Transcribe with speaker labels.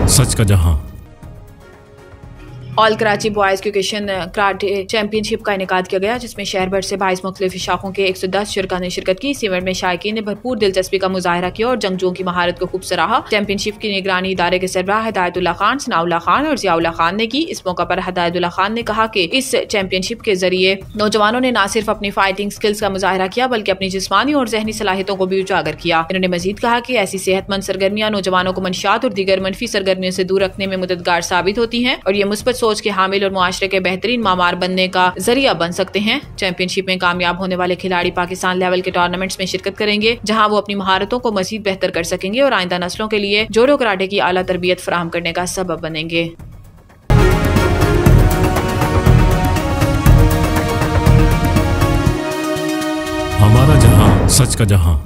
Speaker 1: सच का जहां।
Speaker 2: All Karachi boys क्रिकेशन कराटे चैंपियनशिप का इनेकाद किया गया, जिसमें शहर भर से 22 मुख्तलिफ शाखों के 110 शुरका ने शिरकत की। इस इवेंट में शायकीन ने भरपूर दिलचस्पी का मुजाहरा किया और जंगजुओं की महारत को खूब सराहा। चैंपियनशिप की निगरानी इदारे के सरबराह हिदायतुल्लाह खान, सनाउल्लाह खान और जियाउल्लाह खान ने की। इस मौका पर हिदायतुल्लाह खान ने कहा कि इस चैंपियनशिप के जरिए नौजवानों ने न सिर्फ अपनी फाइटिंग स्किल्स का मुजाहरा किया, बल्कि अपनी जिस्मानी और जहनी सलाहियतों को भी उजागर किया। इन्होंने मजीद कहा कि ऐसी सेहतमंद सरगर्मियां नौजवानों को मंशियात और दीगर मनफी सरगर्मियों से दूर रखने में मददगार साबित होती हैं और ये मुस्बत सोच के हामिल और मुआशरे के बेहतरीन मामार बनने का जरिया बन सकते हैं। चैंपियनशिप में कामयाब होने वाले खिलाड़ी पाकिस्तान लेवल के टूर्नामेंट्स में शिरकत करेंगे, जहां वो अपनी महारतों को मजीद बेहतर कर सकेंगे और आइंदा नस्लों के लिए जोडो कराटे की आला तरबियत फराहम करने का सबब बनेंगे।
Speaker 1: हमारा जहां, सच का जहां।